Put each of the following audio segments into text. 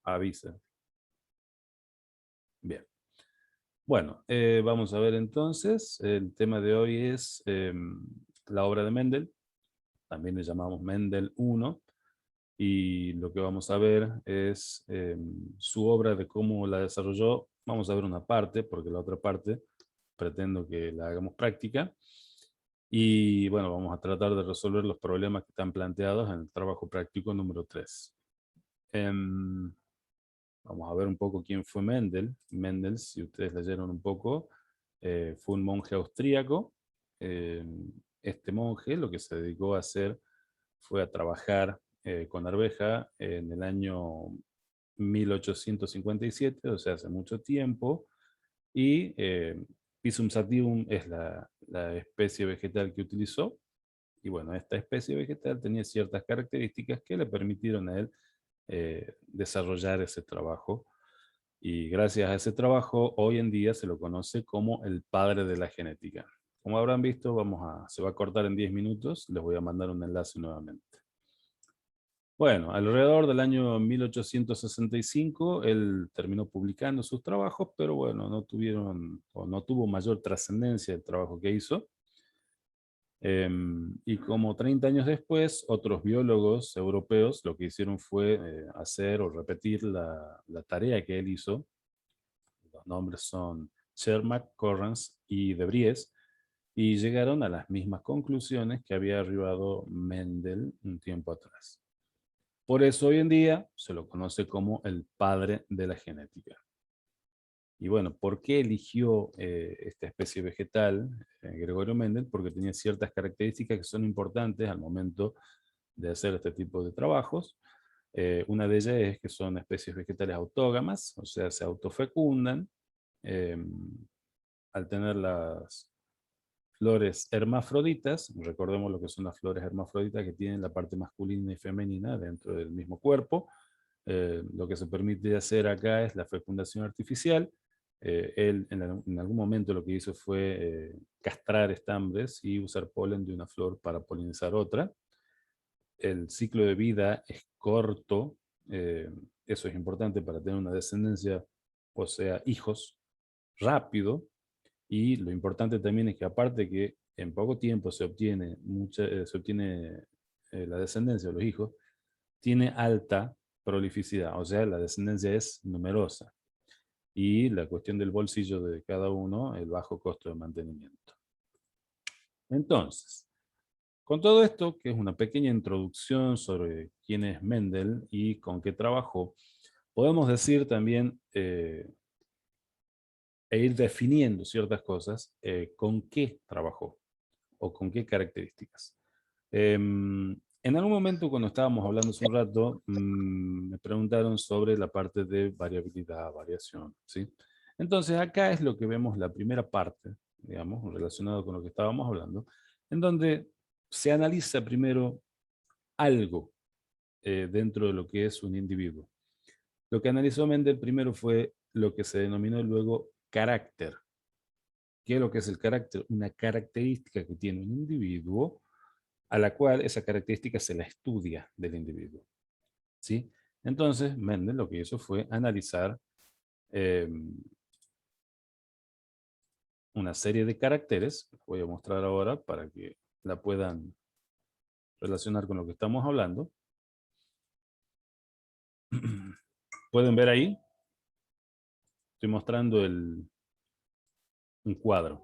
avisa. Bien. Bueno, vamos a ver entonces. El tema de hoy es la obra de Mendel. También le llamamos Mendel I. Y lo que vamos a ver es su obra, de cómo la desarrolló. Vamos a ver una parte, porque la otra parte pretendo que la hagamos práctica. Y bueno, vamos a tratar de resolver los problemas que están planteados en el trabajo práctico número 3. Vamos a ver un poco quién fue Mendel. Mendel, si ustedes leyeron un poco, fue un monje austríaco. Este monje lo que se dedicó a hacer fue a trabajar con arveja en el año 1857, o sea, hace mucho tiempo, y Pisum sativum es la especie vegetal que utilizó, y bueno, esta especie vegetal tenía ciertas características que le permitieron a él desarrollar ese trabajo, y gracias a ese trabajo hoy en día se lo conoce como el padre de la genética. Como habrán visto, se va a cortar en 10 minutos, les voy a mandar un enlace nuevamente. Bueno, alrededor del año 1865, él terminó publicando sus trabajos, pero bueno, no tuvo mayor trascendencia el trabajo que hizo. Y como 30 años después, otros biólogos europeos lo que hicieron fue hacer o repetir la tarea que él hizo. Los nombres son Shermack, Correns y De Vries, y llegaron a las mismas conclusiones que había arribado Mendel un tiempo atrás. Por eso hoy en día se lo conoce como el padre de la genética. Y bueno, ¿por qué eligió esta especie vegetal Gregorio Mendel? Porque tenía ciertas características que son importantes al momento de hacer este tipo de trabajos. Una de ellas es que son especies vegetales autógamas, o sea, se autofecundan. eh, Al tener las flores hermafroditas, recordemos lo que son las flores hermafroditas, que tienen la parte masculina y femenina dentro del mismo cuerpo. Lo que se permite hacer acá es la fecundación artificial. Él en algún momento lo que hizo fue castrar estambres y usar polen de una flor para polinizar otra. El ciclo de vida es corto, eh, eso es importante para tener una descendencia, o sea, hijos, rápido. Y lo importante también es que aparte que en poco tiempo se obtiene la descendencia de los hijos, tiene alta prolificidad, o sea, la descendencia es numerosa. Y la cuestión del bolsillo de cada uno, el bajo costo de mantenimiento. Entonces, con todo esto, que es una pequeña introducción sobre quién es Mendel y con qué trabajó, podemos decir también e ir definiendo ciertas cosas con qué trabajó o con qué características. En algún momento cuando estábamos hablando hace un rato, me preguntaron sobre la parte de variabilidad, variación, ¿sí? Entonces acá es lo que vemos la primera parte, digamos, relacionado con lo que estábamos hablando, en donde se analiza primero algo dentro de lo que es un individuo. Lo que analizó Mendel primero fue lo que se denominó luego carácter. ¿Qué es lo que es el carácter? Una característica que tiene un individuo a la cual esa característica se la estudia del individuo, ¿sí? Entonces, Mendel lo que hizo fue analizar eh, una serie de caracteres, que voy a mostrar ahora para que la puedan relacionar con lo que estamos hablando. Pueden ver ahí, estoy mostrando un cuadro.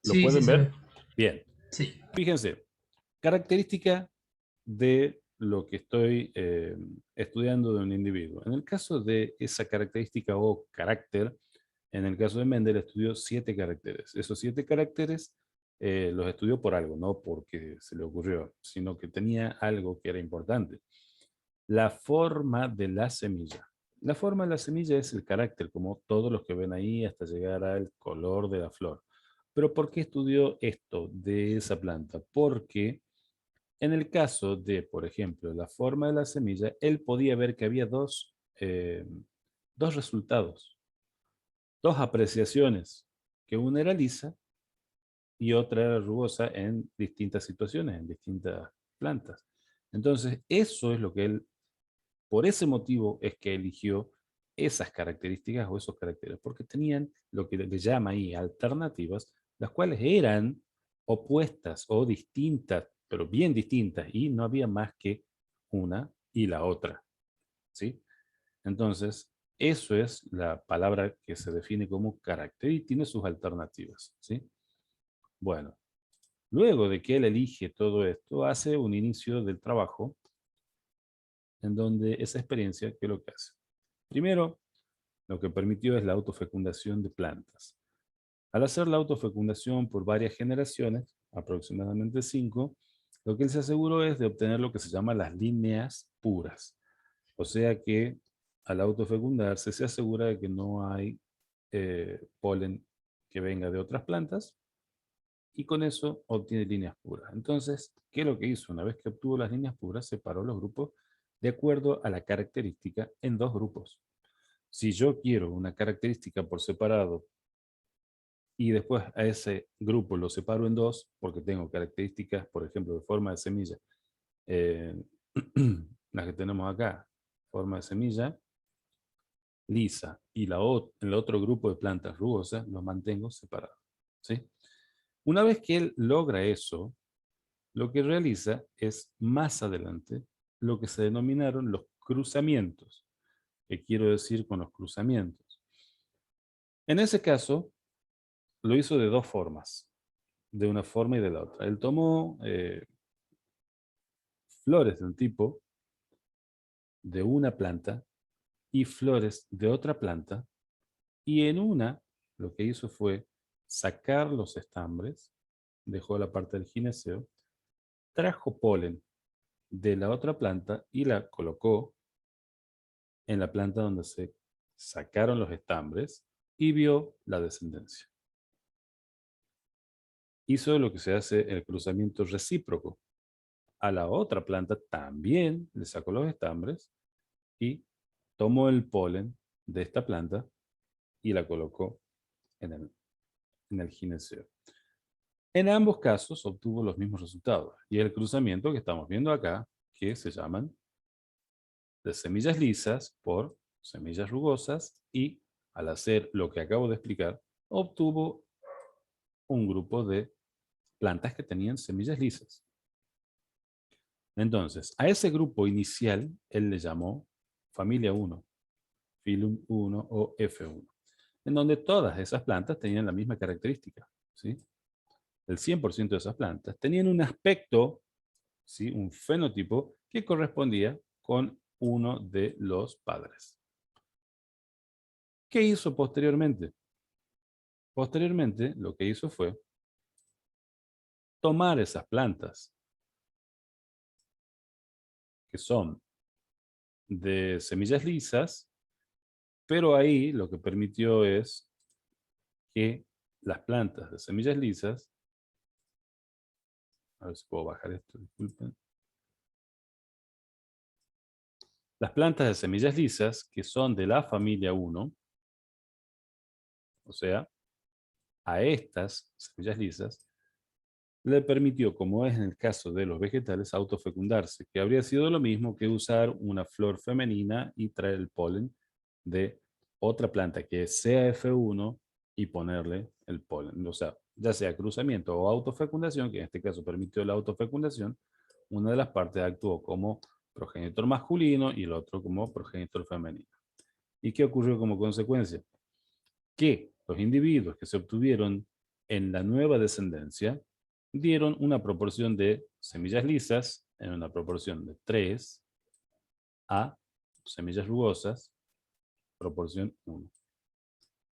¿Lo Sí, sí pueden se ver? ve. Bien. Sí. Fíjense, característica de lo que estoy estudiando de un individuo. En el caso de esa característica o carácter, en el caso de Mendel estudió 7 caracteres. Esos 7 caracteres los estudió por algo, no porque se le ocurrió, sino que tenía algo que era importante. La forma de la semilla. La forma de la semilla es el carácter, como todos los que ven ahí, hasta llegar al color de la flor. Pero ¿por qué estudió esto de esa planta? Porque en el caso de, por ejemplo, la forma de la semilla, él podía ver que había dos resultados, dos apreciaciones, que una era lisa y otra era rugosa en distintas situaciones, en distintas plantas. Entonces, eso es lo que él, por ese motivo es que eligió esas características o esos caracteres, porque tenían lo que le llama ahí alternativas, las cuales eran opuestas o distintas, pero bien distintas, y no había más que una y la otra, ¿sí? Entonces, eso es la palabra que se define como carácter y tiene sus alternativas, ¿sí? Bueno, luego de que él elige todo esto, hace un inicio del trabajo en donde esa experiencia, ¿qué es lo que hace? Primero, lo que permitió es la autofecundación de plantas. Al hacer la autofecundación por varias generaciones, aproximadamente 5, lo que él se aseguró es de obtener lo que se llama las líneas puras. O sea que al autofecundarse se asegura de que no hay polen que venga de otras plantas y con eso obtiene líneas puras. Entonces, ¿qué es lo que hizo? Una vez que obtuvo las líneas puras, separó los grupos de acuerdo a la característica en dos grupos. Si yo quiero una característica por separado y después a ese grupo lo separo en dos, porque tengo características, por ejemplo, de forma de semilla, eh, las que tenemos acá, forma de semilla, lisa, y el otro grupo de plantas rugosas, los mantengo separados, ¿sí? Una vez que él logra eso, lo que realiza es más adelante lo que se denominaron los cruzamientos. ¿Qué quiero decir con los cruzamientos? En ese caso, lo hizo de dos formas, de una forma y de la otra. Él tomó flores de un tipo, de una planta, y flores de otra planta, y en una lo que hizo fue sacar los estambres, dejó la parte del gineceo, trajo polen de la otra planta y la colocó en la planta donde se sacaron los estambres y vio la descendencia. Hizo lo que se hace el cruzamiento recíproco. A la otra planta también le sacó los estambres y tomó el polen de esta planta y la colocó en el gineceo. En ambos casos obtuvo los mismos resultados y el cruzamiento que estamos viendo acá, que se llaman de semillas lisas por semillas rugosas y al hacer lo que acabo de explicar, obtuvo un grupo de plantas que tenían semillas lisas. Entonces, a ese grupo inicial él le llamó familia 1, filum 1 o F1, en donde todas esas plantas tenían la misma característica, ¿sí? El 100% de esas plantas tenían un aspecto, ¿sí? Un fenotipo que correspondía con uno de los padres. ¿Qué hizo posteriormente? Posteriormente, lo que hizo fue tomar esas plantas que son de semillas lisas, pero ahí lo que permitió es que las plantas de semillas lisas, a ver si puedo bajar esto, disculpen. Las plantas de semillas lisas, que son de la familia 1, o sea, a estas semillas lisas, le permitió, como es en el caso de los vegetales, autofecundarse, que habría sido lo mismo que usar una flor femenina y traer el polen de otra planta que sea F1 y ponerle el polen. O sea, ya sea cruzamiento o autofecundación, que en este caso permitió la autofecundación, una de las partes actuó como progenitor masculino y el otro como progenitor femenino. ¿Y qué ocurrió como consecuencia? Que los individuos que se obtuvieron en la nueva descendencia dieron una proporción de semillas lisas en una proporción de 3 a semillas rugosas, proporción 1.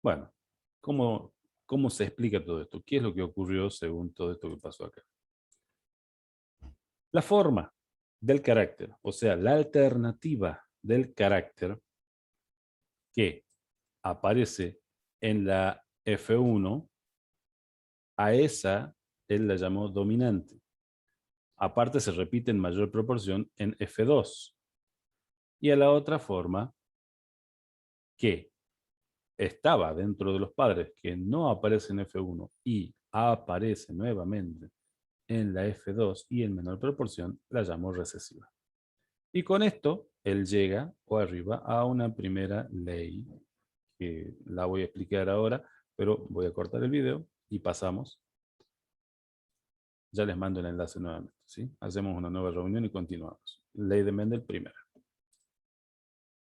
Bueno, ¿cómo se explica todo esto? ¿Qué es lo que ocurrió según todo esto que pasó acá? La forma del carácter, o sea, la alternativa del carácter que aparece en la F1, a esa él la llamó dominante. Aparte se repite en mayor proporción en F2. Y a la otra forma, que estaba dentro de los padres, que no aparece en F1 y aparece nuevamente en la F2 y en menor proporción, la llamó recesiva. Y con esto, él llega o arriba a una primera ley, que la voy a explicar ahora, pero voy a cortar el video y pasamos. Ya les mando el enlace nuevamente, ¿sí? Hacemos una nueva reunión y continuamos. Ley de Mendel primera.